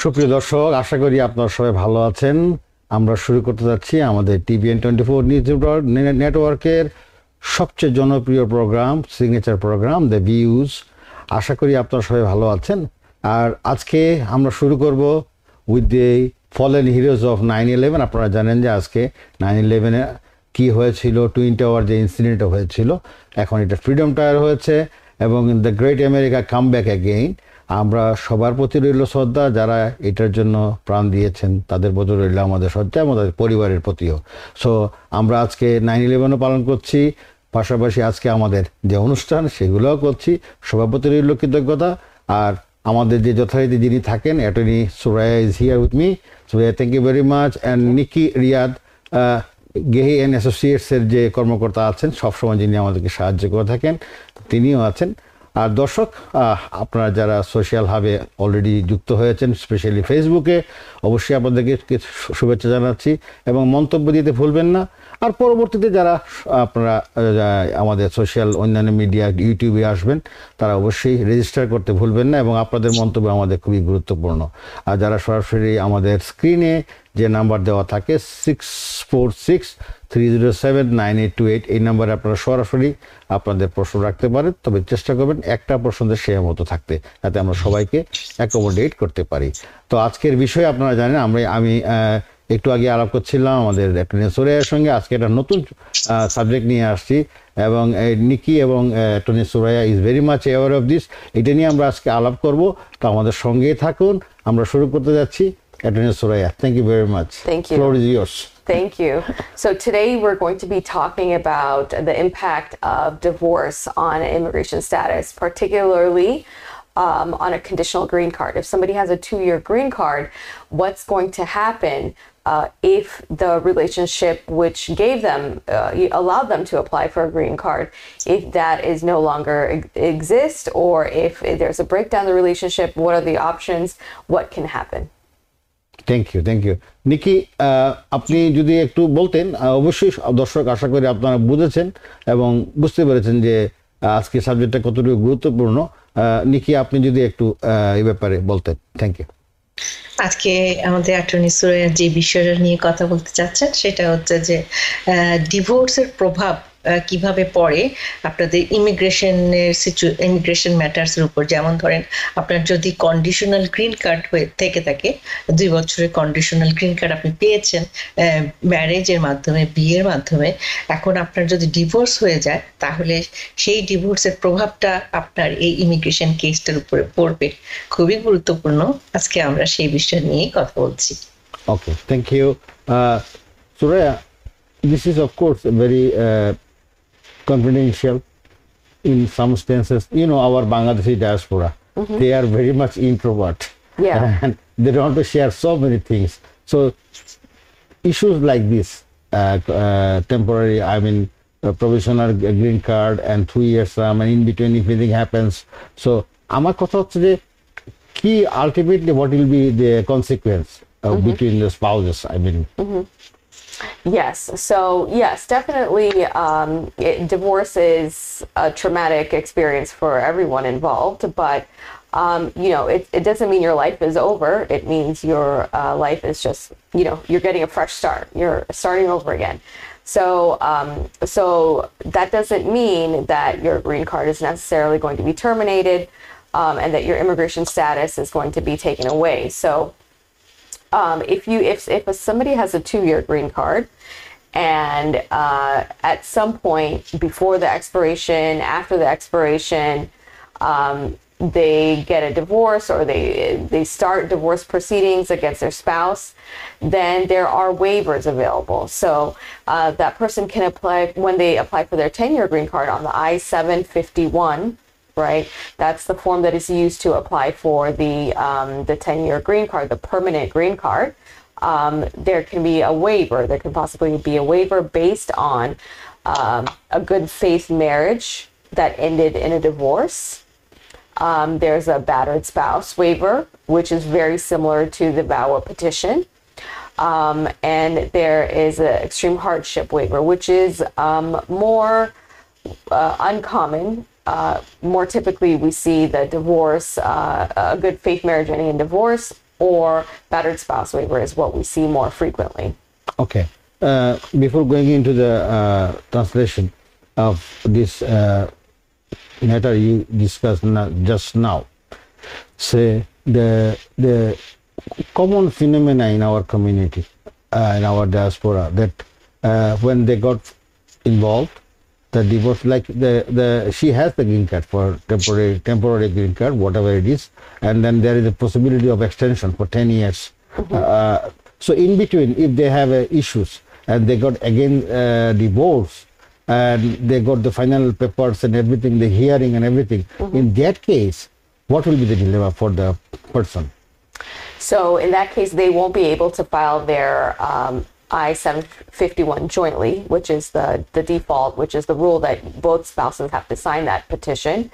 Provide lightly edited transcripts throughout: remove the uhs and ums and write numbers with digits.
সুপ্রিয় দর্শক, আশা করি আপনারা সবাই ভালো আছেন। আমরা শুরু করতে যাচ্ছি আমাদের TVN24 নিউজ নেটওয়ার্কের সবচেয়ে জনপ্রিয় programme, signature programme the views. আশা করি আপনারা সবাই ভালো আছেন। আর আজকে আমরা শুরু করব with the fallen heroes of 9/11। আপনারা জানেন যে আজকে 9/11-এ কী হয়েছিল, টুইন টাওয়ার যে ইনসিডেন্ট হয়েছিল, এখন এটা ফ্রিডম টাওয়ার হয়েছে এবং the great America come back again. আমরা সবার প্রতি রইল শ্রদ্ধা, যারা এটার জন্য প্রাণ দিয়েছেন তাদের প্রতি রইল আমাদের শ্রদ্ধা এবং তাদের পরিবারের প্রতিও। সো আমরা আজকে 9/11-ও পালন করছি, পাশাপাশি আজকে আমাদের যে অনুষ্ঠান সেগুলোও করছি। সবার প্রতি রইল কৃতজ্ঞতা। আর আমাদের যে যথারীতি যিনি থাকেন, attorney Suraiya is here with me. Suraiya, thank you very much. And Niki Riyad, Gehi and অ্যাসোসিয়েটসের যে কর্মকর্তা আছেন, সবসময় যিনি আমাদেরকে সাহায্য করে থাকেন, তিনিও আছেন। আর দর্শক, আপনারা যারা সোশ্যাল হাবে অলরেডি যুক্ত হয়েছেন, স্পেশালি ফেসবুকে, অবশ্যই আপনাদেরকে শুভেচ্ছা জানাচ্ছি এবং মন্তব্য দিতে ভুলবেন না। আর পরবর্তীতে যারা আপনারা আমাদের সোশ্যাল অন্যান্য মিডিয়া ইউটিউবে আসবেন, তারা অবশ্যই রেজিস্টার করতে ভুলবেন না এবং আপনাদের মন্তব্য আমাদের খুবই গুরুত্বপূর্ণ। আর যারা সরাসরি আমাদের স্ক্রিনে যে নাম্বার দেওয়া থাকে 646-307-9828, এই নাম্বারে আপনারা সরাসরি আপনাদের প্রশ্ন রাখতে পারেন। তবে চেষ্টা করবেন একটা প্রশ্নের সে মতো থাকতে, যাতে আমরা সবাইকে অ্যাকোমোডেট করতে পারি। তো আজকের বিষয় আপনারা জানেন, আমি একটু আগে আলাপ করছিলাম আমাদের অ্যাটর্নি সুরাইয়ার সঙ্গে। আজকে একটা নতুন সাবজেক্ট নিয়ে আসছি এবং নিকি এবং attorney Suraiya is very much aware of this. এটা নিয়ে আমরা আজকে আলাপ করব। তো আমাদের সঙ্গেই থাকুন। আমরা শুরু করতে যাচ্ছি। Attorney Soraya, thank you very much. Thank you. Floor is yours. Thank you. So today we're going to be talking about the impact of divorce on immigration status, particularly on a conditional green card. If somebody has a 2-year green card, what's going to happen if the relationship which gave them, allowed them to apply for a green card, if that is no longer exist, or if there's a breakdown in the relationship, what are the options, what can happen? Thank you Niki, আপনি যদি একটু বলতেন। অবশ্যই দর্শক আশা করি আপনারা বুঝেছেন এবং বুঝতে পেরেছেন যে আজকে সাবজেক্টটা কতটুকু গুরুত্বপূর্ণ। নিকি, আপনি যদি একটু এই ব্যাপারে বলতেন। Thank you. আজকে আমাদের অ্যাটর্নি সুরাইয়া যে বিষয়টা নিয়ে কথা বলতে চাচ্ছেন সেটা হচ্ছে যে ডিভোর্সের প্রভাব কিভাবে পড়ে আপনাদের ইমিগ্রেশন ম্যাটার্সের উপর। যেমন ধরেন, আপনার যদি কন্ডিশনাল গ্রিন কার্ড হয়ে থেকে থাকে, 2 বছরের কন্ডিশনাল গ্রিন কার্ড আপনি পেয়েছেন ম্যারেজের মাধ্যমে, বিয়ের মাধ্যমে, এখন আপনার যদি ডিভোর্স হয়ে যায়, তাহলে সেই ডিভোর্সের প্রভাবটা আপনার এই ইমিগ্রেশন কেসটার উপরে পড়বে। খুবই গুরুত্বপূর্ণ। আজকে আমরা সেই বিষয় নিয়েই কথা বলছি। Okay, thank you. Suraiya, this is of course very confidential in some stances. You know, our Bangladeshi diaspora, they are very much introvert. Yeah. And they don't want to share so many things. So issues like this, temporary, provisional green card and 2 years, and in between if anything happens. So আমার কথা হচ্ছে যে কি ultimately what will be the consequence between the spouses, Yes. So yes, definitely. Divorce is a traumatic experience for everyone involved, but it doesn't mean your life is over. It means your life is just, you're getting a fresh start. You're starting over again. So that doesn't mean that your green card is necessarily going to be terminated, and that your immigration status is going to be taken away. So if somebody has a 2-year green card, and at some point before the expiration, after the expiration, they get a divorce, or they start divorce proceedings against their spouse, then there are waivers available. So that person can apply, when they apply for their 10-year green card, on the I-751. Right, that's the form that is used to apply for the 10-year green card, the permanent green card. There can be a waiver. There can possibly be a waiver based on a good faith marriage that ended in a divorce. There's a battered spouse waiver, which is very similar to the VAWA petition. And there is an extreme hardship waiver, which is more uncommon. More typically, we see the divorce, a good faith marriage ending in divorce, or battered spouse waiver is what we see more frequently. Okay. Before going into the translation of this matter you discussed just now, say the common phenomena in our community, in our diaspora, that when they got involved, the divorce, like she has the green card for temporary green card, whatever it is, and then there is a possibility of extension for 10 years. So in between, if they have issues and they got again divorce and they got the final papers and everything, the hearing and everything, in that case, what will be the dilemma for the person? So in that case, they won't be able to file their I-751 jointly, which is the default, which is the rule that both spouses have to sign that petition.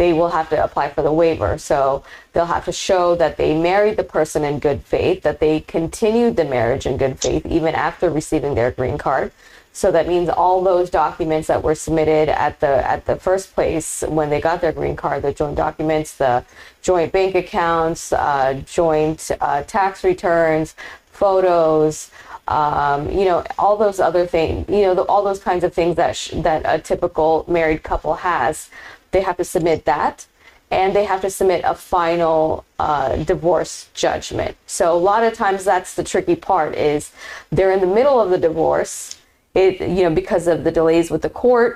They will have to apply for the waiver. So they'll have to show that they married the person in good faith, that they continued the marriage in good faith even after receiving their green card. So that means all those documents that were submitted at the first place when they got their green card, the joint documents, the joint bank accounts, joint tax returns, photos, all those other things, all those kinds of things that a typical married couple has, they have to submit that. And they have to submit a final divorce judgment. So a lot of times that's the tricky part, is they're in the middle of the divorce, because of the delays with the court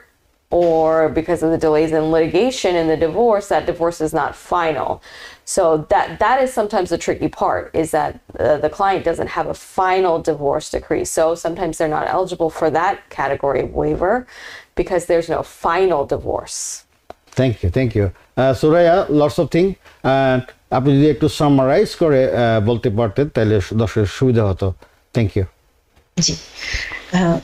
or because of the delays in litigation and the divorce, that divorce is not final. So that is sometimes the tricky part, is that the client doesn't have a final divorce decree. So sometimes they're not eligible for that category of waiver because there's no final divorce. Thank you. Soraya, lots of things. আপনি যদি একটু summarise করে বলতে পারতেন তাহলে দর্শকের সুবিধা হতো। Thank you. জি,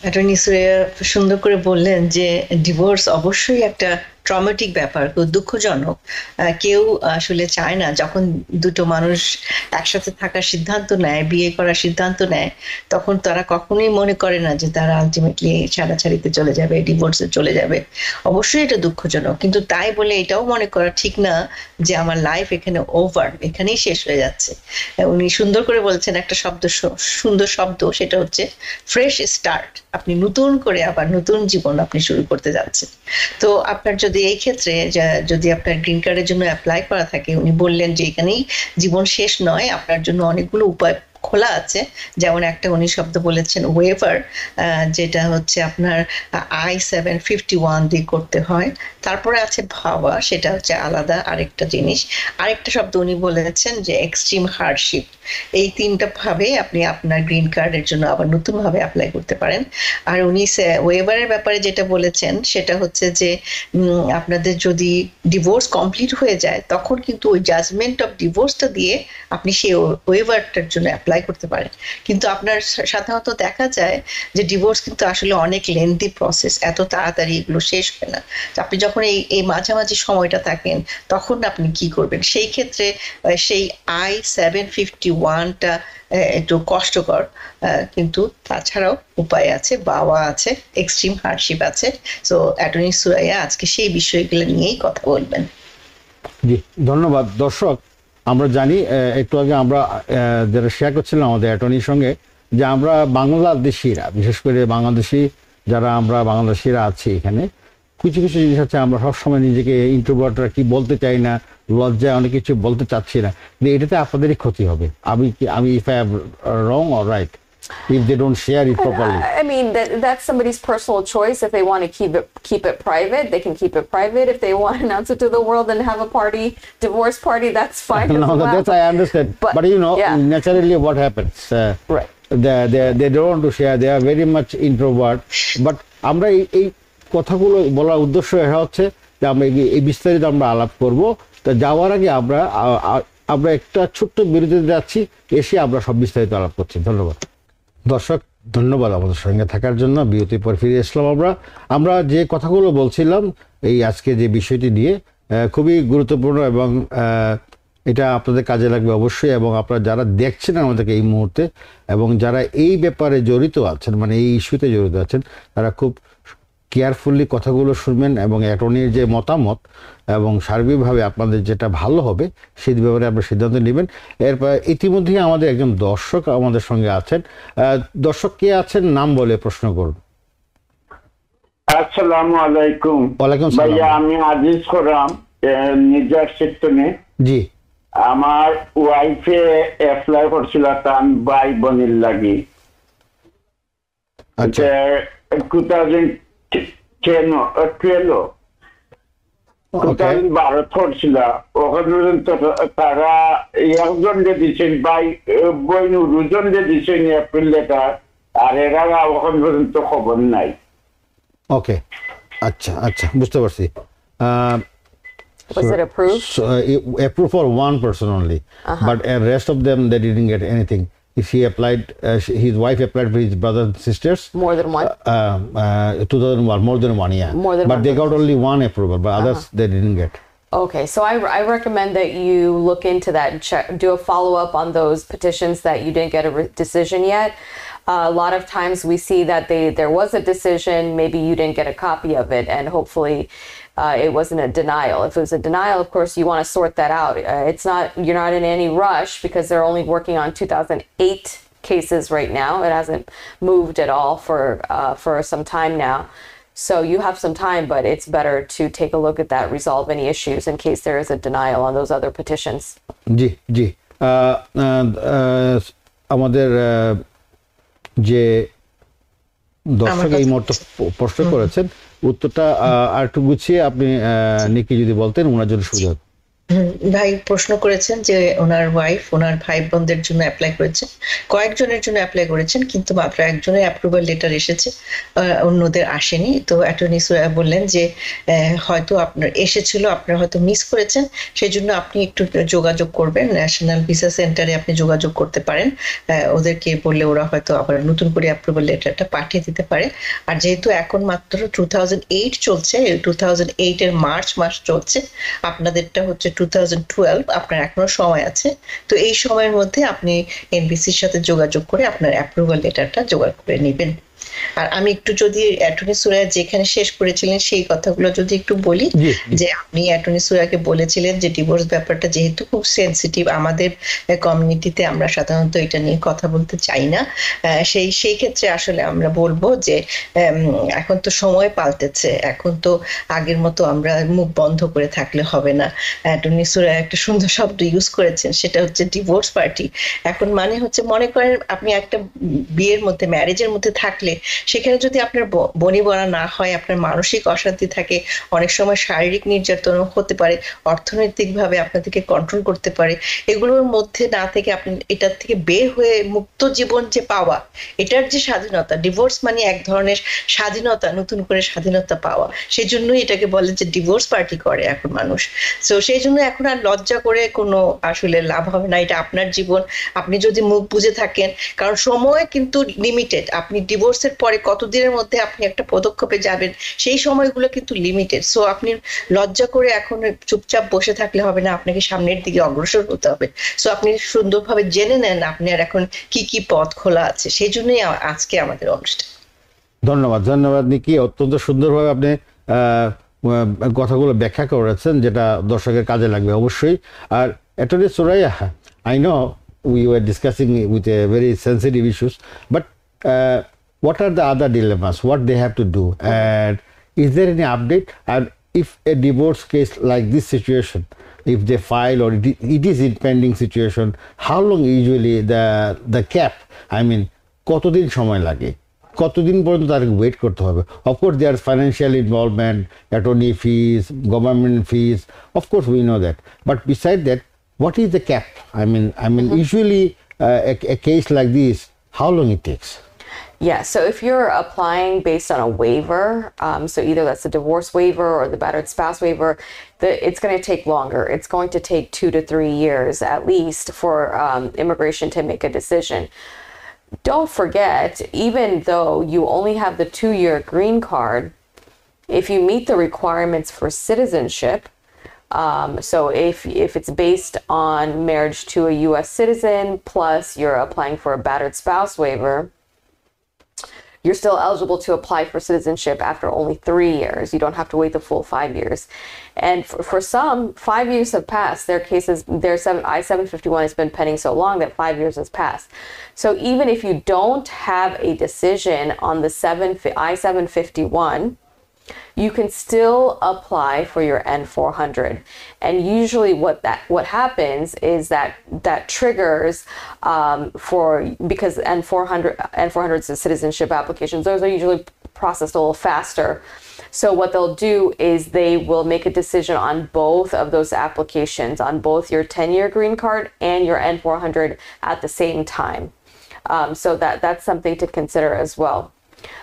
অ্যাটর্নি সুরাইয়া সুন্দর করে বললেন যে ডিভোর্স অবশ্যই একটা ট্রমেটিক ব্যাপার, খুব দুঃখজনক। কেউ আসলে চায় না, যখন দুটো মানুষ একসাথে থাকার সিদ্ধান্ত নেয়, বিয়ে করার সিদ্ধান্ত নেয়, তখন তারা কখনোই মনে করে না যে তারা আলটিমেটলি ছাড়াছাড়িতে চলে যাবে, ডিভোর্সে চলে যাবে। অবশ্যই এটা দুঃখজনক, কিন্তু তাই বলে এটাও মনে করা ঠিক না যে আমার লাইফ এখানে ওভার, এখানেই শেষ হয়ে যাচ্ছে। উনি সুন্দর করে বলছেন একটা সুন্দর শব্দ, সেটা হচ্ছে ফ্রেশ স্টার্ট। আপনি নতুন করে আবার নতুন জীবন আপনি শুরু করতে যাচ্ছেন। তো আপনার যদি এই ক্ষেত্রে যদি আপনার গ্রিন কার্ডের জন্য অ্যাপ্লাই করা থাকে, উনি বললেন যে এখানেই জীবন শেষ নয়, আপনার জন্য অনেকগুলো উপায় খোলা আছে। যেমন একটা উনি শব্দ বলেছেন ওয়েভার, যেটা হচ্ছে আপনার I-751 দিয়ে করতে হয়। তারপরে আছে ভাবা, সেটা হচ্ছে আলাদা আরেকটা জিনিস। আরেকটা শব্দ উনি বলেছেন যে এক্সট্রিম হার্ডশিপ। এই তিনটা ভাবে আপনি আপনার গ্রিন কার্ডের জন্য আবার নতুন ভাবে অ্যাপ্লাই করতে পারেন। আর উনি ওয়েভারের ব্যাপারে যেটা বলেছেন সেটা হচ্ছে যে আপনাদের যদি ডিভোর্স কমপ্লিট হয়ে যায়, তখন কিন্তু ওই জাজমেন্ট অফ ডিভোর্সটা দিয়ে আপনি সেই ওয়েভারটার জন্য অ্যাপ্লাই করতে পারেন। কিন্তু আপনার সাধারণত দেখা যায় যে ডিভোর্স কিন্তু আসলে অনেক লেন্দি প্রসেস, এত তাড়াতাড়ি এগুলো শেষ হয় না। আপনি যখন এই মাঝামাঝি সময়টা থাকেন, তখন আপনি কি করবেন? সেই ক্ষেত্রে সেই I-751টা একটু কষ্টকর, কিন্তু তাছাড়াও উপায় আছে, বাওয়া আছে, এক্সট্রিম হার্ডশিপ আছে। সো অ্যাটর্নি সুরাইয়া আজকে সেই বিষয়গুলো নিয়েই কথা বলবেন। জি, ধন্যবাদ। দর্শক, আমরা জানি, একটু আগে আমরা যারা শেয়ার করছিলাম আমাদের অ্যাটর্নির সঙ্গে, যে আমরা বাংলাদেশিরা, বিশেষ করে যারা আমরা বাংলাদেশিরা আছি এখানে, কিছু কিছু জিনিস আছে আমরা সবসময় নিজেকে ইন্ট্রোভার্টরা কি বলতে চাই না, লজ্জায় অনেক কিছু বলতে চাচ্ছি না, কিন্তু এটাতে আপনাদেরই ক্ষতি হবে। আমি if I am wrong or right, if they don't share it properly? I mean, that's somebody's personal choice. If they want to keep it private, they can keep it private. If they want to announce it to the world and have a divorce party, that's fine. No, that's I understand. But naturally what happens? Right. They don't want to share. They are very much introvert. But আমরা এই কথাগুলো বলার উদ্দেশ্য হচ্ছে যে আমরা এই বিস্তারিত আমরা আলাপ করব। তা যাওয়ার আগে আমরা একটা ছোট্ট বিরতিতে যাচ্ছি, এসে আমরা সব বিস্তারিত আলাপ করছি। ধন্যবাদ দর্শক, ধন্যবাদ আমাদের সঙ্গে থাকার জন্য। বিরতির পর ফিরে এসলাম। আমরা যে কথাগুলো বলছিলাম এই আজকে যে বিষয়টি নিয়ে, খুবই গুরুত্বপূর্ণ এবং এটা আপনাদের কাজে লাগবে অবশ্যই। এবং আপনারা যারা দেখছেন আমাদেরকে এই মুহূর্তে এবং যারা এই ব্যাপারে জড়িত আছেন, মানে এই ইস্যুতে জড়িত আছেন, তারা খুব কেয়ারফুলি কথাগুলো শুনবেন এবং অ্যাটর্নির যে মতামত এবং সার্বিকভাবে আপনাদের যেটা ভালো হবে সেই ব্যাপারে আপনার সিদ্ধান্ত নেবেন। এরপর ইতিমধ্যেই আমাদের একজন দর্শক আমাদের সঙ্গে আছেন। দর্শক কে আছেন নাম বলে প্রশ্ন করুন। আসসালামু আলাইকুম। ওয়ালাইকুম সালাম। ভাইয়া আমি আজিজ খোরাম, নিউ জার্সি থেকে। জি, আমার ওয়াইফে অ্যাপ্লাই করছিল তার ভাই বোনের লাগি। আচ্ছা 2012 করছিল, ওখান পর্যন্ত তারা একজন যে দিচ্ছেন ভাই বোন দুজন যে দিচ্ছেন এপ্রিল লেটার, আর এরা ওখান পর্যন্ত খবর নাই। ওকে, আচ্ছা আচ্ছা বুঝতে পারছি। Was it approved? So, approved for one person only, but rest of them they didn't get anything. If he applied, his wife applied for his brothers and sisters. More than one? 2001, more than one, yeah. More than but one they got person. only one approval, but others they didn't get. Okay, so I recommend that you look into that and do a follow up on those petitions that you didn't get a decision yet. A lot of times we see that there was a decision, maybe you didn't get a copy of it, and hopefully it wasn't a denial. If it was a denial, of course, you want to sort that out. You're not in any rush because they're only working on 2008 cases right now. It hasn't moved at all for some time now. So you have some time, but it's better to take a look at that, resolve any issues in case there is a denial on those other petitions. জি জি, আমাদের যে দর্শক এই মুহূর্তে প্রশ্ন করেছেন উত্তরটা আর একটু গুছিয়ে আপনি নিকি যদি বলতেন ওনার জন্য সুবিধা হতো। ভাই প্রশ্ন করেছেন যে ওনার ওয়াইফ ওনার ভাই বোনদের জন্য অ্যাপ্লাই করেছেন, কয়েকজনের জন্য অ্যাপ্লাই করেছেন কিন্তু মাত্র একজনের অ্যাপ্রুভাল লেটার এসেছে, অন্যদের আসেনি। তো অ্যাটর্নি সুরাইয়া বললেন যে হয়তো আপনার এসেছিল, আপনারা হয়তো মিস করেছেন, সেই জন্য আপনি একটু যোগাযোগ করবেন, ন্যাশনাল ভিসা সেন্টারে আপনি যোগাযোগ করতে পারেন, ওদেরকে বললে ওরা হয়তো আবার নতুন করে অ্যাপ্রুভাল লেটারটা পাঠিয়ে দিতে পারে। আর যেহেতু এখন মাত্র 2008 চলছে, 2008 এর মার্চ মাস চলছে, আপনাদেরটা হচ্ছে 2012, আপনার এখনো সময় আছে। তো এই সময়ের মধ্যে আপনি এনবিসির সাথে যোগাযোগ করে আপনার অ্যাপ্রুভাল লেটারটা জোগাড় করে নেবেন। আর আমি একটু যদি অ্যাটর্নি সুরাইয়া যেখানে শেষ করেছিলেন সেই কথাগুলো যদি একটু বলি, যে আপনি অ্যাটর্নি সুরাইয়াকে বলেছিলেন যে ডিভোর্স ব্যাপারটা যেহেতু খুব সেনসিটিভ, আমাদের কমিউনিটিতে আমরা সাধারণত এটা নিয়ে কথা বলতে চাই না, সেই ক্ষেত্রে আসলে আমরা বলবো যে এখন তো সময় পাল্টেছে, এখন তো আগের মতো আমরা মুখ বন্ধ করে থাকলে হবে না। অ্যাটর্নি সুরাইয়া একটা সুন্দর শব্দ ইউজ করেছেন, সেটা হচ্ছে ডিভোর্স পার্টি। এখন মানে হচ্ছে, মনে করেন আপনি একটা বিয়ের মধ্যে, ম্যারেজের মধ্যে থাকলে সেখানে যদি আপনার বনিবনা না হয়, আপনার মানসিক অশান্তি থাকে, অনেক সময় শারীরিক নির্যাতন হতে পারে, অর্থনৈতিকভাবে আপনাদেরকে কন্ট্রোল করতে পারে, এগুলোর মধ্যে না থেকে আপনি এটার থেকে বের হয়ে মুক্ত জীবন যে পাওয়া, এটার যে স্বাধীনতা, ডিভোর্স মানে এক ধরনের স্বাধীনতা, নতুন করে স্বাধীনতা পাওয়া, সেই জন্যই এটাকে বলে যে ডিভোর্স পার্টি করে এখন মানুষ। তো সেই জন্য এখন আর লজ্জা করে কোনো আসলে লাভ হবে না, এটা আপনার জীবন, আপনি যদি মুখ বুঝে থাকেন, কারণ সময় কিন্তু লিমিটেড, আপনি ডিভোর্সের পরে কতদিনের মধ্যে আপনি একটা পদক্ষেপে যাবেন সেই সময়গুলো কিন্তু লিমিটেড। সো আপনি লজ্জা করে এখন চুপচাপ বসে থাকলে হবে না, আপনাকে সামনের দিকে অগ্রসর হতে হবে। সো আপনি সুন্দরভাবে জেনে নেন আপনার এখন কি কি পথ খোলা আছে, সেই জন্যই আজকে আমাদের অনুষ্ঠান। ধন্যবাদ ধন্যবাদ নিকি, অত্যন্ত সুন্দরভাবে আপনি কথাগুলো ব্যাখ্যা করেছেন যেটা দর্শকের কাজে লাগবে অবশ্যই। আর attorney Suraiya, I know we were discussing with a very sensitive issues, but what are the other dilemmas, what they have to do, and is there any update? And if a divorce case like this situation, if they file or it is in pending situation, how long usually the cap, I mean কতদিন সময় লাগে, কতদিন পর্যন্ত তাদেরকে wait করতে হবে? Of course their financial involvement, attorney fees, government fees, of course we know that, but beside that what is the cap? I mean usually a case like this, how long it takes? Yeah, so if you're applying based on a waiver, so either that's the divorce waiver or the battered spouse waiver, it's going to take longer. It's going to take 2 to 3 years at least for immigration to make a decision. Don't forget, even though you only have the 2-year green card, if you meet the requirements for citizenship, so if it's based on marriage to a U.S. citizen plus you're applying for a battered spouse waiver, you're still eligible to apply for citizenship after only 3 years. You don't have to wait the full 5 years. And for some, 5 years have passed. Their cases, I-751 has been pending so long that 5 years has passed. So even if you don't have a decision on the I-751, you can still apply for your N-400. And usually what happens is that triggers because N-400s and citizenship applications, those are usually processed a little faster. So what they'll do is they will make a decision on both of those applications, on both your 10-year green card and your N-400 at the same time. So that's something to consider as well.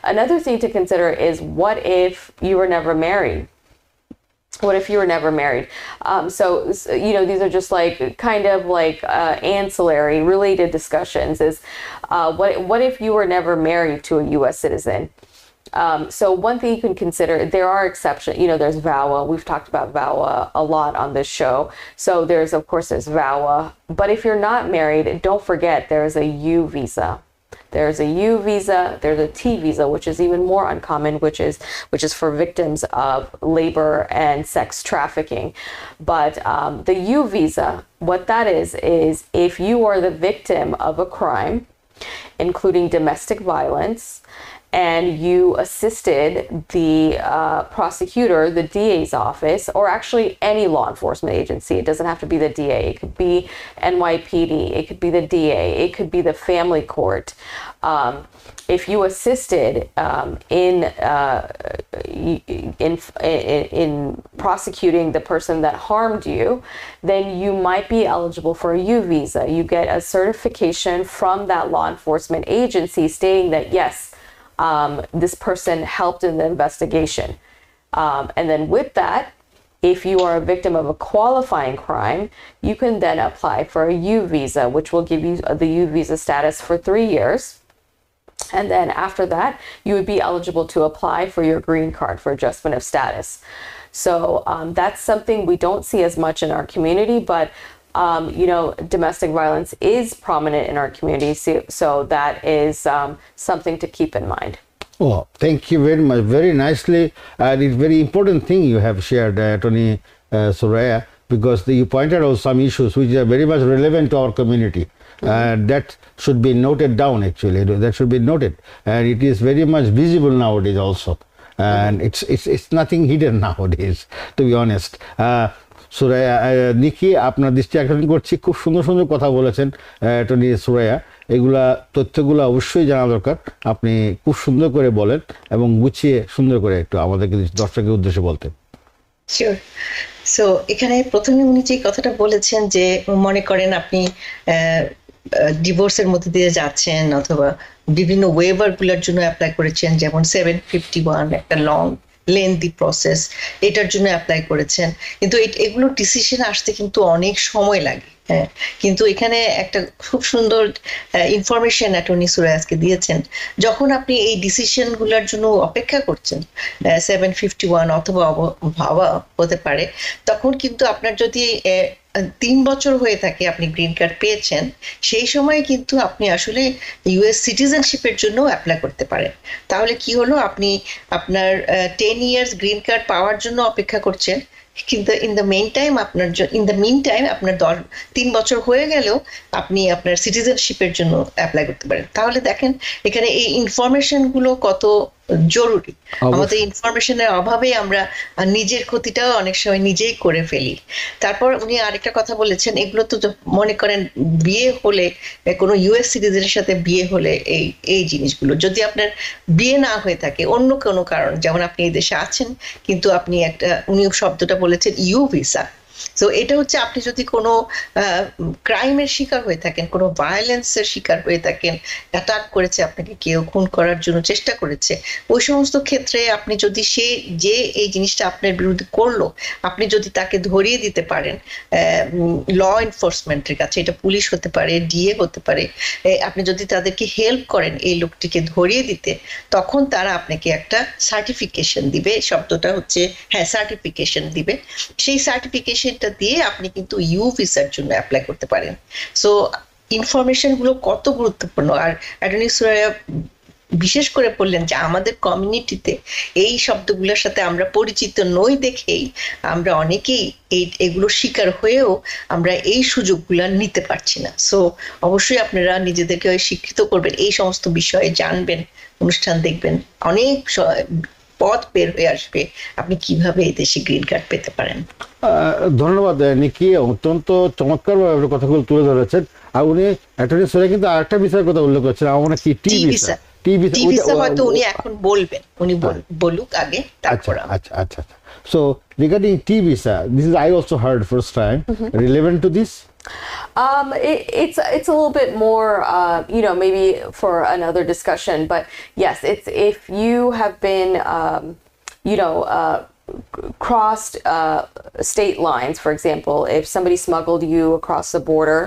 Another thing to consider is, what if you were never married? What if you were never married? So, these are just kind of ancillary related discussions, is what if you were never married to a U.S. citizen? So one thing you can consider, there are exceptions, there's VAWA. We've talked about VAWA a lot on this show. So there's VAWA, but if you're not married, don't forget there's a U visa. There's a U visa, there's a T visa, which is even more uncommon, which is for victims of labor and sex trafficking. But the U visa, what that is if you are the victim of a crime, including domestic violence, and you assisted the prosecutor, the DA's office, or actually any law enforcement agency. It doesn't have to be the DA. It could be NYPD. It could be the DA. It could be the family court. If you assisted in prosecuting the person that harmed you, then you might be eligible for a U visa. You get a certification from that law enforcement agency stating that, yes, this person helped in the investigation. And then with that, if you are a victim of a qualifying crime, you can then apply for a U visa, which will give you the U visa status for 3 years. And then after that, you would be eligible to apply for your green card for adjustment of status. So that's something we don't see as much in our community, but domestic violence is prominent in our community, so that is something to keep in mind. Well, thank you very much. Very nicely, and it's very important thing you have shared, Attorney Soraya, because you pointed out some issues which are very much relevant to our community. That should be noted down, actually. That should be noted. And it is very much visible nowadays also. And it's nothing hidden nowadays, to be honest. Suraiya, Niki, আপনার দৃষ্টি আকর্ষণ করছি, খুব সুন্দর সুন্দর কথা বলেছেন Tony Suraiya. এগুলা তথ্যগুলো অবশ্যই জানা দরকার। আপনি খুব সুন্দর করে বলেন এবং গুছিয়ে সুন্দর করে একটু আমাদেরকে দর্শকের উদ্দেশ্যে বলতেন। শিওর। সো এখানে প্রথমে উনি যে কথাটা বলেছেন যে মনে করেন আপনি ডিভোর্সের মধ্যে দিয়ে যাচ্ছেন অথবা বিভিন্ন ওয়েভার গুলোর জন্য অ্যাপ্লাই করেছেন, যেমন 751 একটা লং লেন্থি প্রসেস, এটার জন্য অ্যাপ্লাই করেছেন, কিন্তু এগুলো ডিসিশন আসতে কিন্তু অনেক সময় লাগে। হ্যাঁ, কিন্তু এখানে একটা খুব সুন্দর ইনফরমেশন অ্যাটর্নি সুরায়াজকে দিয়েছেন। যখন আপনি এই ডিসিশন গুলোর জন্য অপেক্ষা করছেন, 751 অথবা ভাবা হতে পারে, তখন কিন্তু আপনার যদি 3 বছর হয়ে থাকে আপনি গ্রিন কার্ড পেয়েছেন, সেই সময় কিন্তু আপনি আসলে ইউএস সিটিজেনশিপের জন্য অ্যাপ্লাই করতে পারেন। তাহলে কি হলো, আপনি আপনার 10 ইয়ার্স গ্রিন কার্ড পাওয়ার জন্য অপেক্ষা করছেন, কিন্তু ইন দ্য মেইন টাইম আপনার 3 বছর হয়ে গেলেও আপনি আপনার সিটিজেনশিপের জন্য অ্যাপ্লাই করতে পারেন। তাহলে দেখেন এখানে এই ইনফরমেশন গুলো কত জরুরি। আমাদের ইনফরমেশনের অভাবে আমরা নিজের ক্ষতিটাও অনেক সময় নিজেই করে ফেলি। তারপর উনি আরেকটা কথা বলেছেন, এগুলো তো মনে করেন বিয়ে হলে, কোনো ইউএস সিটিজেনের সাথে বিয়ে হলে এই জিনিসগুলো, যদি আপনার বিয়ে না হয়ে থাকে অন্য কোনো কারণ, যেমন আপনি এই দেশে আছেন কিন্তু আপনি উনি শব্দটা বলেছেন ইউ ভিসা। সো এটা হচ্ছে আপনি যদি কোনো ক্রাইমের শিকার হয়ে থাকেন, কোনো ভায়োলেন্সের শিকার হয়ে থাকেন, অ্যাটাক করেছে আপনাকে, কেউ খুন করার জন্য চেষ্টা করেছে, ওই সমস্ত ক্ষেত্রে আপনি যদি যে এই জিনিসটা আপনার বিরুদ্ধে করলো, আপনি যদি তাকে ধরিয়ে দিতে পারেন ল এনফোর্সমেন্টের কাছে, এটা পুলিশ হতে পারে, ডিএ হতে পারে, আপনি যদি তাদেরকে হেল্প করেন এই লোকটিকে ধরিয়ে দিতে, তখন তারা আপনাকে একটা সার্টিফিকেশন দিবে। শব্দটা হচ্ছে সার্টিফিকেশন দিবে। সেই সার্টিফিকেশনটা দিয়ে আপনি কিন্তু ইউ ভিসার জন্য অ্যাপ্লাই করতে পারেন। সো ইনফরমেশন গুলো কত গুরুত্বপূর্ণ। আর অ্যাটর্নি সুরাইয়া বিশেষ করে বললেন যে আমাদের কমিউনিটিতে এই শব্দগুলোর সাথে আমরা পরিচিত নই দেখেই আমরা অনেকেই এগুলোর শিকার হয়েও আমরা এই সুযোগগুলো নিতে পারছি না। সো অবশ্যই আপনারা নিজেদেরকে শিক্ষিত করবেন, এই সমস্ত বিষয়ে জানবেন, অনুষ্ঠান দেখবেন, অনেক পথ বের হয়ে আসবে আপনি কিভাবে এই দেশে গ্রিন কার্ড পেতে পারেন। ধন্যবাদ নিকি, অত্যন্ত চমৎকারভাবে কথাগুলো তুলে ধরেছেন। আর উনি অ্যাটর্নি সোরা কিন্তু আরেকটা বিষয়ের কথা উল্লেখ করছেন, আমার মনে হয় কি টি ভিসা। টি ভিসা হয়তো উনি এখন বলবেন, উনি বলুক আগে, তারপর। আচ্ছা আচ্ছা আচ্ছা। So regarding T visa, this is I also heard first time. Relevant to this? It's a little bit more, maybe for another discussion. But yes, it's if you have been, crossed state lines. For example, if somebody smuggled you across the border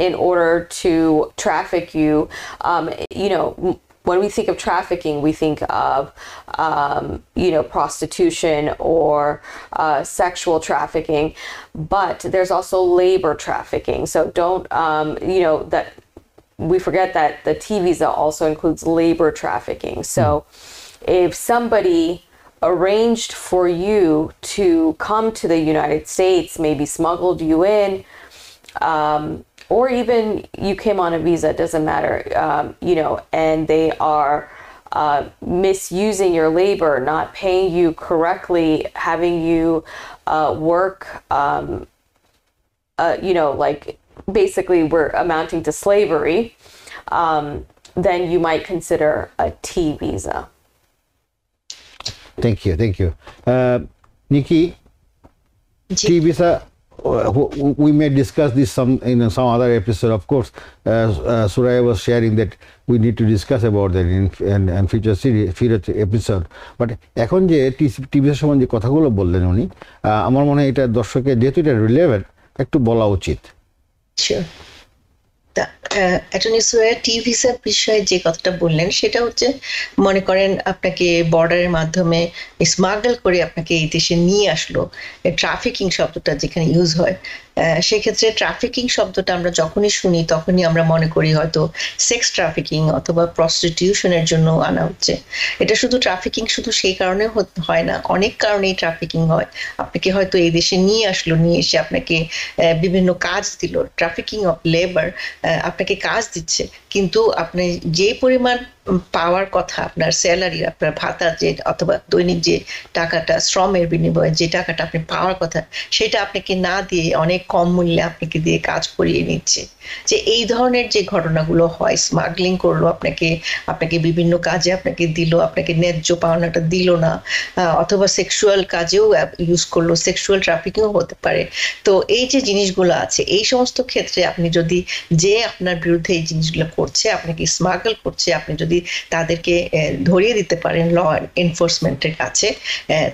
in order to traffic you, when we think of trafficking, we think of, prostitution or sexual trafficking, but there's also labor trafficking. So don't, that we forget that the T visa also includes labor trafficking. So if somebody arranged for you to come to the United States, maybe smuggled you in, or even you came on a visa, it doesn't matter, and they are misusing your labor, not paying you correctly, having you work, like basically we're amounting to slavery, then you might consider a T visa. Thank you. Nikki, T visa. We may discuss this in some other episode. Of course, Suraya was sharing that we need to discuss about that in future episode. But এখন যে TV সম্বন্ধে যে কথাগুলো বললেন উনি, আমার মনে হয় এটা দর্শকের যেহেতু এটা রিলেভেন্ট একটু বলা উচিত। অ্যাটর্নি সোরা টি ভিসার বিষয়ে যে কথাটা বললেন সেটা হচ্ছে, মনে করেন আপনাকে বর্ডারের মাধ্যমে স্মাগল করে আপনাকে এই দেশে নিয়ে আসলো, ট্রাফিকিং শব্দটা যেখানে ইউজ হয়, সেক্ষেত্রে ট্রাফিকিং শব্দটা আমরা যখনই শুনি তখনই আমরা মনে করি হয়তো সেক্স ট্রাফিকিং অথবা প্রস্টিটিউশনের জন্য আনা হচ্ছে। এটা শুধু ট্রাফিকিং শুধু সেই কারণে হয় না, অনেক কারণেই ট্রাফিকিং হয়। আপনাকে হয়তো এই দেশে নিয়ে আসলো, নিয়ে এসে আপনাকে বিভিন্ন কাজ দিল, ট্রাফিকিং অফ লেবার, আপনাকে কাজ দিচ্ছে, কিন্তু আপনি যে পরিমাণ পাওয়ার কথা, আপনার স্যালারি, আপনার ভাতা যে অথবা দৈনিক যে টাকাটা শ্রমের বিনিময়ে যে টাকাটা আপনি পাওয়ার কথা, সেটা আপনাকে না দিয়ে অনেক কম মূল্যে আপনাকে দিয়ে কাজ করিয়ে নিচ্ছে। যে এই ধরনের যে ঘটনাগুলো হয়, স্মাগলিং করলো আপনাকে বিভিন্ন কাজে আপনাকে দিল, আপনাকে ন্যায্য পাওনাটা দিল না, অথবা সেক্সুয়াল কাজেও ইউজ করলো, সেক্সুয়াল ট্রাফিকিংও হতে পারে। তো এই যে জিনিসগুলো আছে, এই সমস্ত ক্ষেত্রে আপনি যদি যে আপনার বিরুদ্ধে এই জিনিসগুলো করছে, আপনাকে স্মাগল করছে, আপনি যদি তাদেরকে ধরিয়ে দিতে পারেন ল এনফোর্সমেন্টের কাছে,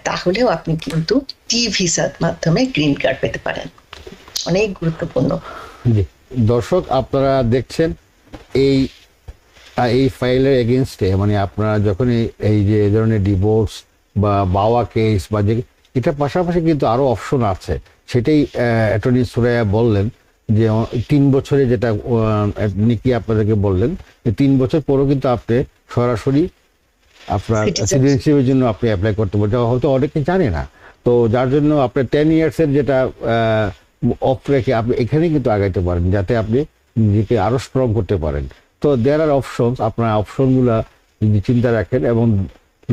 তাহলেও আপনি কিন্তু টি ভিসার মাধ্যমে গ্রিন কার্ড পেতে পারেন। অনেক গুরুত্বপূর্ণ। দর্শক, আপনারা দেখছেন এই ফাইলের এগেনস্টে, মানে আপনারা যখন এই যে ধরনের ডিভোর্স বা বাওয়া কেস বা যে, এটার পাশাপাশি কিন্তু আরো অপশন আছে। সেটাই অ্যাটর্নি সুরাইয়া বললেন যে 3 বছরে, যেটা নিকি আপনাদেরকে বললেন, 3 বছর পরও কিন্তু আপনি সরাসরি আপনার সিটিজেনশিপের জন্য আপনি অ্যাপ্লাই করতে পারেন, হয়তো অনেকে জানে না। তো যার জন্য আপনার 10 ইয়ার্সের যেটা অফ রেখে আপনি এখানে কিন্তু আগাইতে পারেন, যাতে আপনি নিজেকে আরো স্ট্রং করতে পারেন। তো দেয়ার আর অপশনস, আপনার অপশনগুলা যদি চিন্তা রাখেন, এবং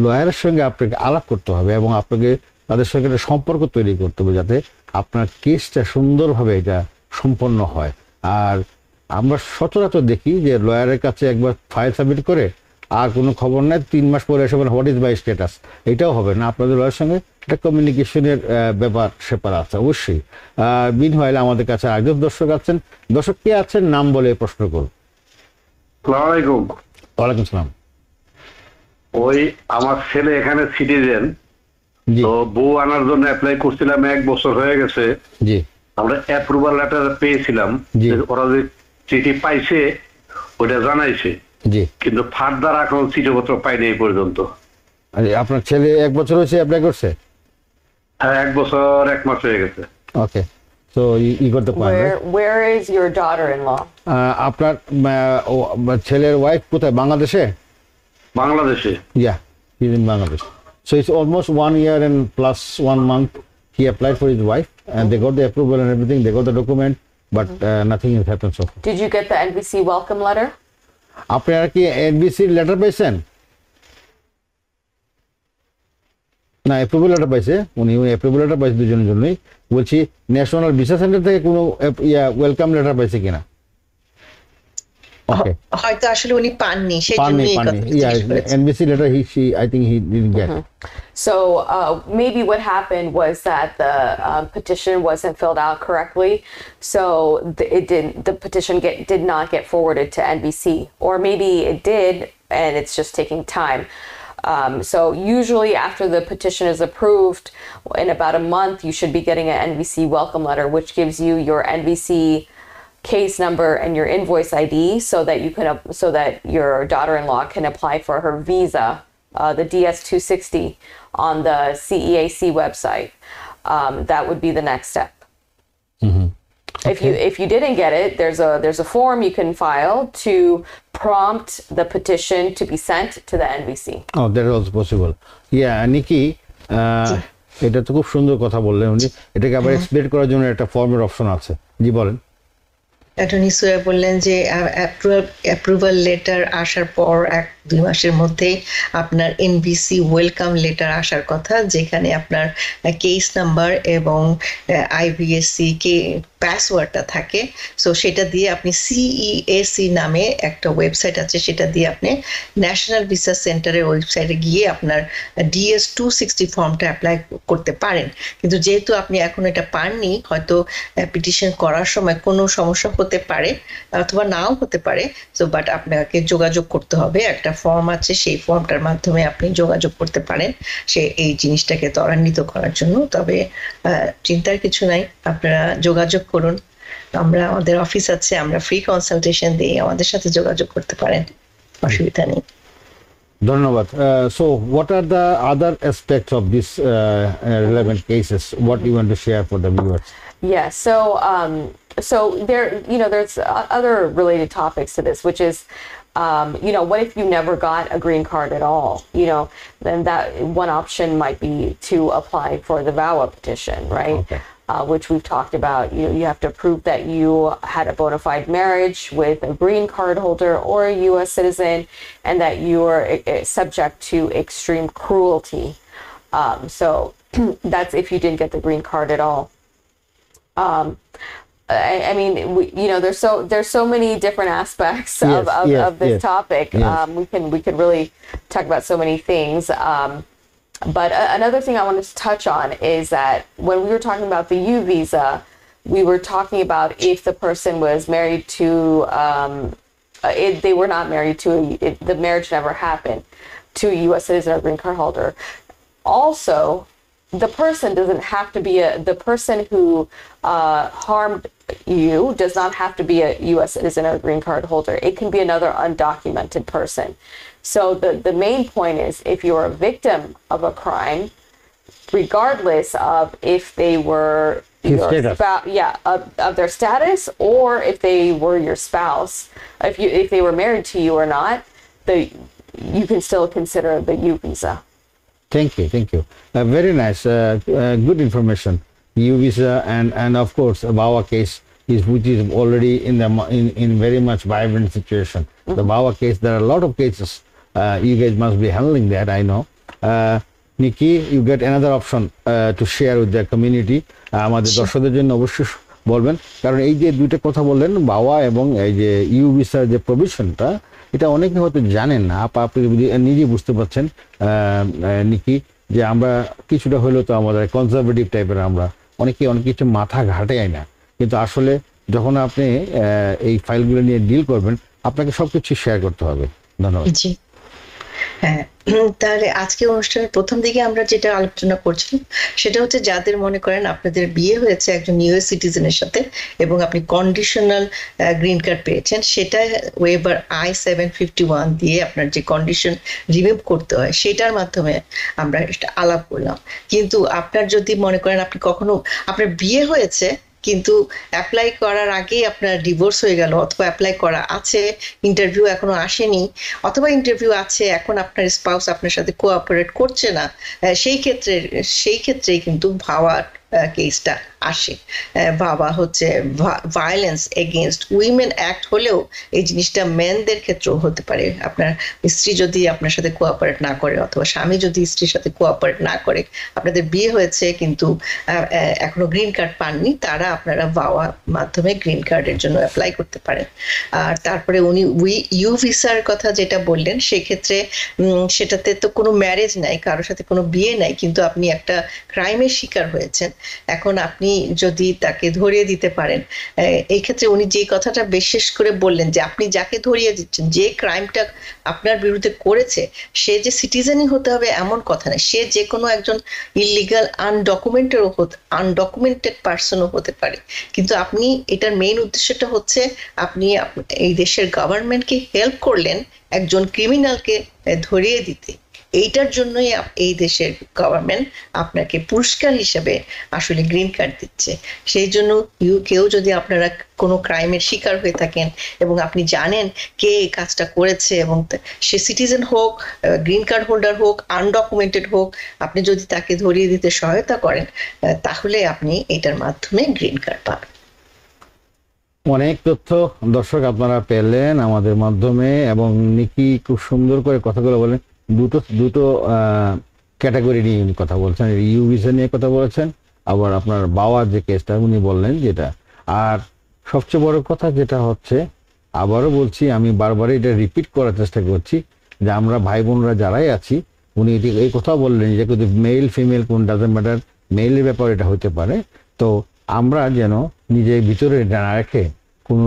লয়ারের সঙ্গে আপনাকে আলাপ করতে হবে, এবং আপনাকে তাদের সঙ্গে একটা সম্পর্ক তৈরি করতে হবে, যাতে আপনার কেসটা সুন্দরভাবে এটা সম্পন্ন হয়। আর আমরা সচরাচর দেখি যে লয়ারের কাছে একবার ফাইল সাবমিট করে আর কোনো খবর নাই, 3 মাস পরে এসে হোয়াট ইজ মাই স্ট্যাটাস, এটাও হবে না। আপনাদের লয়ারের সঙ্গে একটা কমিউনিকেশনের ব্যাপার আছে অবশ্যই। মিনওয়াইল আমাদের কাছে একজন দর্শক আছেন। দর্শক কে আছেন, নাম বলে প্রশ্ন করুন। ওয়ালাইকুম সালাম। ওই আমার ছেলে এখানে সিটিজেন, তো বউ আনার জন্য অ্যাপ্লাই করছিলাম, 1 বছর হয়ে গেছে। জি, আমরা অ্যাপ্রুভাল লেটার পেয়েছিলাম, ওরা যে চিঠি পাইছে ওটা জানাইছে, জি, কিন্তু ফার্দার এখন চিঠিপত্র পাইনি এই পর্যন্ত। আপনার ছেলে 1 বছর হয়েছে অ্যাপ্লাই করছে? হ্যাঁ, 1 বছর 1 মাস হয়ে গেছে। ওকে, সো ই করতে পারবে। Where is your daughter-in-law? আপনার ছেলের ওয়াইফ কোথায়, বাংলাদেশে? বাংলাদেশে? Yeah, he's in Bangladesh. So it's almost 1 year and plus 1 month. He applied for his wife, and they got the approval and everything. They got the document, but nothing has happened so far. Did you get the NVC welcome letter? আপনারা কি NBC letter পাইছেন? না, approval letter পাইছে উনি, approval letter পাইছে দুজনের জন্যই। বলছি ন্যাশনাল ভিসা সেন্টার থেকে কোনো ওয়েলকাম লেটার পাইছে কিনা? ওকে, হয়তো আসলে উনি পাননি, সেই পাননি জন্য পাননি। NBC letter he I think he didn't get. So maybe what happened was that the petition wasn't filled out correctly, so the petition did not get forwarded to NVC, or maybe it did and it's just taking time. So usually after the petition is approved, in about a month, you should be getting an NVC welcome letter, which gives you your NVC case number and your invoice ID, so that your daughter-in-law can apply for her visa, the DS-260, on the CEAC website. That would be the next step. If you didn't get it, there's a form you can file to prompt the petition to be sent to the NVC. Oh, that is also possible. Yeah, Nikki, এটা তো খুব সুন্দর কথা বললেন উনি। এটাকে আবার explain করার জন্য একটা ফর্মের অপশন আছে। জি বলেন। অ্যাটর্নি সুয়া বললেন যে অ্যাপ্রুভাল লেটার আসার পর 1-2 মাসের মধ্যেই আপনার এনভিসি ওয়েলকাম লেটার আসার কথা, যেখানে আপনার কেস নাম্বার এবং আইবিএসসি কে পাসওয়ার্ডটা থাকে। সো সেটা দিয়ে আপনি সিইএসি নামে একটা ওয়েবসাইট আছে, সেটা দিয়ে আপনি ন্যাশনাল ভিসা সেন্টারের ওয়েবসাইটে গিয়ে আপনার DS-260 ফর্মটা অ্যাপ্লাই করতে পারেন। কিন্তু যেহেতু আপনি এখন এটা পাননি, হয়তো পিটিশন করার সময় কোনো সমস্যা হতে পারে অথবা নাও হতে পারে। সো বাট আপনাকে যোগাযোগ করতে হবে, একটা ফর্ম আছে, সেই ফর্মটার মাধ্যমে আপনি যোগাযোগ করতে পারেন এই জিনিসটাকে ত্বরান্বিত করার জন্য। তবে চিন্তার কিছু নাই, আপনারা যোগাযোগ করুন, আমাদের অফিস আছে, আমরা ফ্রি কনসালটেশন দিই, আমাদের সাথে যোগাযোগ করতে পারেন, অসুবিধা নেই। ধন্যবাদ। So what are the other aspects of this relevant cases? What you want to share for the viewers? Yeah, so there's other related topics to this, which is what if you never got a green card at all? Then that one option might be to apply for the VAWA petition, right? Okay. Which we've talked about. You have to prove that you had a bona fide marriage with a green card holder or a U.S. citizen, and that you are subject to extreme cruelty. So that's if you didn't get the green card at all. I mean, there's so many different aspects of this topic. Yes. We could really talk about so many things. But another thing I wanted to touch on is that when we were talking about the U visa, we were talking about if the person was married to, if they were not married to, if the marriage never happened to a U.S. citizen or green card holder. Also, the person doesn't have to be the person who harmed you does not have to be a U.S. citizen or green card holder. It can be another undocumented person. So the main point is, if you're a victim of a crime, regardless of if they were your spouse, of their status, or if they were your spouse, if they were married to you or not, you can still consider the U visa. Thank you. Very nice. Good information. U visa and of course VAWA case which is already in very much vibrant situation. The VAWA case, there are a lot of cases. You guys must be handling that, I know. Nikki, you get another option to share with the community. আমাদের দর্শকদের জন্য অবশ্যই বলবেন, কারণ এই যে দুইটা কথা বললেন, VAWA এবং এই যে ইউ ভিসার যে প্রভিশনটা, এটা অনেকে হয়তো জানেন না। আপনি নিজে বুঝতে পারছেন নিকি, যে আমরা কিছুটা হলেও তো আমাদের কনজারভেটিভ টাইপের, আমরা অনেকে অনেক কিছু মাথা ঘাটাই না, কিন্তু আসলে যখন আপনি এই ফাইলগুলো নিয়ে ডিল করবেন, আপনাকে সবকিছু শেয়ার করতে হবে। ধন্যবাদ। জি হ্যাঁ, তাহলে আজকে অনুষ্ঠানের প্রথম দিকে আমরা যেটা আলোচনা করছিলাম সেটা হচ্ছে, যাদের মনে করেন আপনাদের বিয়ে হয়েছে একজন ইউএস সিটিজেনের সাথে এবং আপনি কন্ডিশনাল গ্রিন কার্ড পেয়েছেন, সেটা ওয়েবার I-751 দিয়ে আপনার যে কন্ডিশন রিমুভ করতে হয় সেটার মাধ্যমে আমরা আলাপ করলাম। কিন্তু আপনার যদি মনে করেন আপনি কখনো আপনার বিয়ে হয়েছে কিন্তু অ্যাপ্লাই করার আগেই আপনার ডিভোর্স হয়ে গেল, অথবা অ্যাপ্লাই করা আছে, ইন্টারভিউ এখনো আসেনি, অথবা ইন্টারভিউ আছে এখন আপনার স্পাউস আপনার সাথে কোঅপারেট করছে না, সেই ক্ষেত্রেই কিন্তু ভাওয়ার কেসটা আসে। বাবা হচ্ছে ভায়োলেন্স এগেনস্ট উইমেন অ্যাক্ট হলেও এই জিনিসটা মেনদের ক্ষেত্রেও হতে পারে। আপনার স্ত্রী যদি আপনার সাথে কোঅপারেট না করে, অথবা স্বামী যদি স্ত্রীর সাথে কোঅপারেট না করে, আপনাদের বিয়ে হয়েছে কিন্তু এখনো গ্রিন কার্ড পাননি, তারা আপনারা ভাওয়া মাধ্যমে গ্রিন কার্ডের জন্য অ্যাপ্লাই করতে পারেন। আর তারপরে উনি ইউ ভিসার কথা যেটা বললেন, সেক্ষেত্রে সেটাতে তো কোনো ম্যারেজ নাই, কারোর সাথে কোনো বিয়ে নাই, কিন্তু আপনি একটা ক্রাইমের শিকার হয়েছেন। এখন আপনি যদি তাকে ধরিয়ে দিতে পারেন, এই ক্ষেত্রে উনি যে কথাটা বিশেষ করে বললেন যে আপনি যাকে ধরিয়ে দিচ্ছেন, যে ক্রাইমটা আপনার বিরুদ্ধে করেছে, সে যে সিটিজেনই হতে হবে এমন কথা নেই, সে যে কোনো একজন ইলিগাল আনডকুমেন্টেড পার্সনও হতে পারে। কিন্তু আপনি এটার মেইন উদ্দেশ্যটা হচ্ছে আপনি এই দেশের গভর্নমেন্টকে হেল্প করলেন একজন ক্রিমিনালকে ধরিয়ে দিতে। এইটার জন্যই এই দেশের গভর্নমেন্ট আপনাকে পুরস্কার হিসেবে আসলে গ্রিন কার্ড দিচ্ছে। সেই জন্য কেউ যদি আপনারা কোনো ক্রাইমের শিকার হয়ে থাকেন এবং আপনি জানেন কে এই কাজটা করেছে, এবং সে সিটিজেন হোক, গ্রিন কার্ড হোল্ডার হোক, আনডকুমেন্টেড হোক, আপনি যদি তাকে ধরিয়ে দিতে সহায়তা করেন, তাহলে আপনি এটার মাধ্যমে গ্রিন কার্ড পাবেন। অনেক তথ্য দর্শক আপনারা পেলেন আমাদের মাধ্যমে, এবং নিকি খুব সুন্দর করে কথাগুলো বলেন। দুটো ক্যাটাগরি নিয়ে উনি কথা বলছেন, ইউ ভিসা নিয়ে কথা বলেছেন, আবার আপনার বাবার যে কেসটা উনি বললেন যেটা। আর সবচেয়ে বড় কথা যেটা হচ্ছে, আবারও বলছি, আমি বারবারই এটা রিপিট করার চেষ্টা করছি, যে আমরা ভাই বোনরা যারাই আছি, উনি এই কথা বললেন যে কিন্তু মেল ফিমেল কোন ডাজেন্ট ম্যাটার, মেলের ব্যাপার এটা হতে পারে। তো আমরা যেন নিজের ভিতরে না রেখে কোনো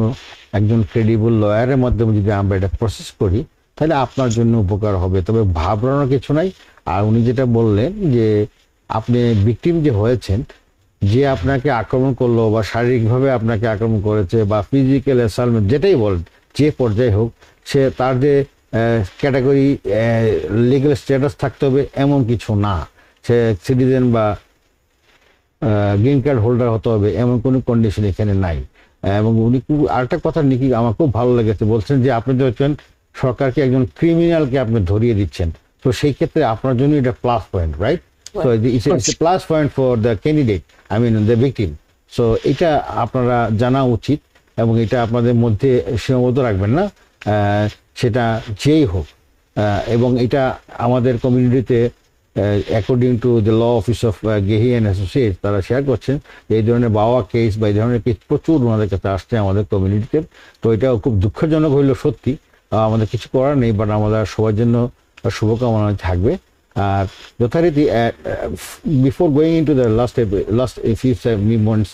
একজন ক্রেডিবল লয়ারের মাধ্যমে যদি আমরা এটা প্রসেস করি, তাহলে আপনার জন্য উপকার হবে। তবে ভাবনার কিছু নাই। আর উনি যেটা বললেন যে আপনি ভিকটিম যে হয়েছেন, যে আপনাকে আক্রমণ করলো বা শারীরিকভাবে আপনাকে আক্রমণ করেছে বা ফিজিক্যাল অ্যাসাল্টমেন্ট যেটাই বলেন, যে পর্যায়ে হোক, সে তার যে ক্যাটাগরি লিগ্যাল স্ট্যাটাস থাকতে হবে এমন কিছু না, সে সিটিজেন বা গ্রিন কার্ড হোল্ডার হতে হবে এমন কোনো কন্ডিশন এখানে নাই। এবং উনি আরেকটা কথা নিকি আমার খুব ভালো লেগেছে, বলছেন যে আপনি ধরছেন সরকারকে একজন ক্রিমিনালকে আপনি ধরিয়ে দিচ্ছেন, তো সেই ক্ষেত্রে আপনার জন্য এটা plus point, right? So it's a plus point for the candidate, I mean the victim. So এটা আপনারা জানা উচিত, এবং এটা আপনাদের মধ্যে সীমাবদ্ধ রাখবেন না, সেটা যেই হোক। এবং এটা আমাদের কমিউনিটিতে according to the law office of Gehi and associates তারা শেয়ার করছেন যে এই ধরনের বাওয়া কেস বা এই ধরনের কেস প্রচুর ওনাদের কাছে আসছে আমাদের কমিউনিটিতে। তো এটা খুব দুঃখজনক হইল সত্যি, আমাদের কিছু করার নেই, বাট আমাদের সবার জন্য শুভকামনা থাকবে। আর যথারীতি before going in to the last few moments,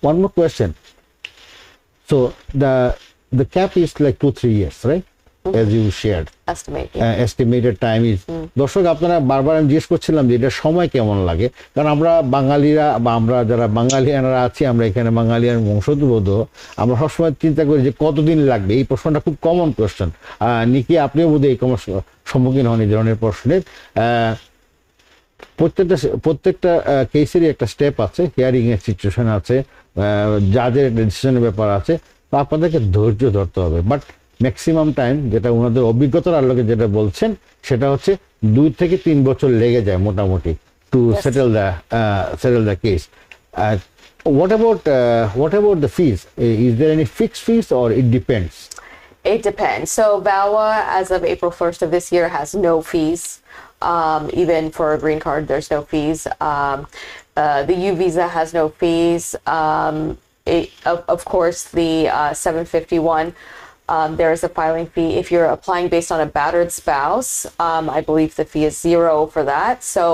one more question. So the cap is like 2-3 years, right? As you shared. Estimated time is. দর্শক আপনারা বারবার আমি জিজ্ঞেস করছিলাম যে এটা সময় কেমন লাগে, কারণ আমরা বাঙালিরা বা আমরা যারা বাঙালিয়ানরা আছি, আমরা এখানে বাঙালিয়ান বংশোদ্ভূত, আমরা সবসময় চিন্তা করি যে কতদিন লাগবে। এই প্রশ্নটা খুব কমন কোয়েশ্চেন। নিকি আপনিও বোধহয় এই সম্মুখীন হন এই ধরনের প্রশ্নের। প্রত্যেকটা কেসেরই একটা স্টেপ আছে, হিয়ারিং এর সিচুয়েশন আছে, জাজের ডিসিশনের ব্যাপার আছে, তো আপনাদেরকে ধৈর্য ধরতে হবে। বাট ম্যাক্সিমাম টাইম যেটা ওনাদের অভিজ্ঞতার আলোকে যেটা বলছেন, সেটা হচ্ছে 2 থেকে 3 বছর লেগে যায় মোটামুটি to settle the case. What about the fees? Is there any fixed fees or it depends? It depends. So VAWA, as of April 1st of this year, has no fees. Even for a green card, there's no fees. The U visa has no fees. Of course, the 751. There is a filing fee. If you're applying based on a battered spouse, I believe the fee is 0 for that. So,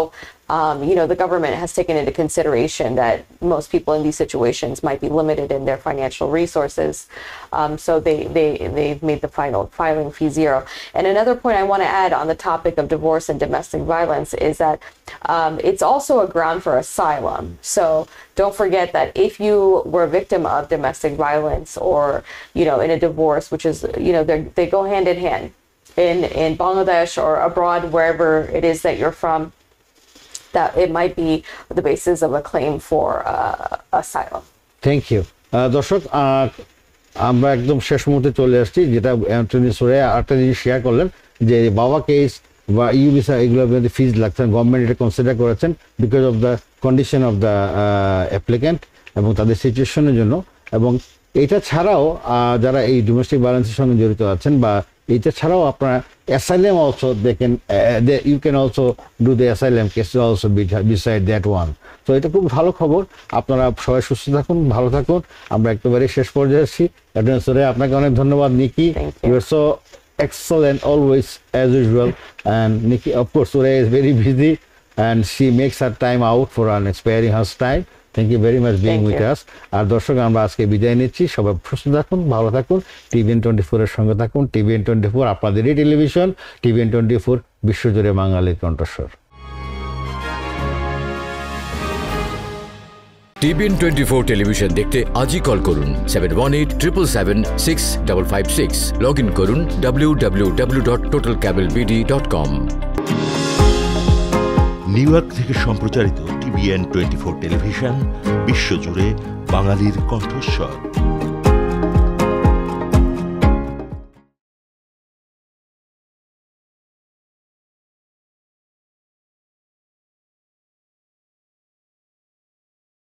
the government has taken into consideration that most people in these situations might be limited in their financial resources. So they've made the final filing fee 0. And another point I want to add on the topic of divorce and domestic violence is that it's also a ground for asylum. So don't forget that if you were a victim of domestic violence or, in a divorce, which is, they go hand in hand in Bangladesh or abroad, wherever it is that you're from, that it might be the basis of a claim for asylum. Thank you দর্শক, আমরা একদম শেষ মুহূর্তে চলে আসছি, যেটা Antony Suraiya আরেকটা জিনিস শেয়ার করলেন যে বাবা কেস বা ইউ ভিসা এগুলোর মধ্যে ফিজ লাগছেন, গভর্নমেন্ট এটা কনসিডার করেছেন because of the condition of the applicant এবং তাদের সিচুয়েশনের জন্য। এবং এটা ছাড়াও যারা এই ডোমেস্টিক ভায়োলেন্সের সঙ্গে জড়িত আছেন বা এটা ছাড়াও আপনারা অ্যাসাইলাম অলসো দেখেন, you can also do the asylum case also beside that one. তো এটা খুব ভালো খবর। আপনারা সবাই সুস্থ থাকুন, ভালো থাকুন। আমরা একেবারে শেষ পর্যায়ে আসছি। আপনাকে অনেক ধন্যবাদ Niki, you are so excellent always as usual, and Nikki of course Suraya is very busy and she makes her time out for sparing her time. Thank you very much being with us. আর দর্শক, আমরা আজকে বিদায় নিচ্ছি। সবাই সুস্থ থাকুন, ভালো থাকুন, TVN24 এর সঙ্গে থাকুন। TVN24 আপনাদেরই টেলিভিশন, TVN24 বিশ্বজুড়ে বাঙালির কণ্ঠস্বর। TVN24 টেলিভিশন দেখতে আজই কল করুন 7187776556। লগ ইন করুন www.totalcablebd.com। নিউ ইয়র্ক থেকে সম্প্রচারিত TVN24 টেলিভিশন বিশ্বজুড়ে বাঙালির কণ্ঠস্বর।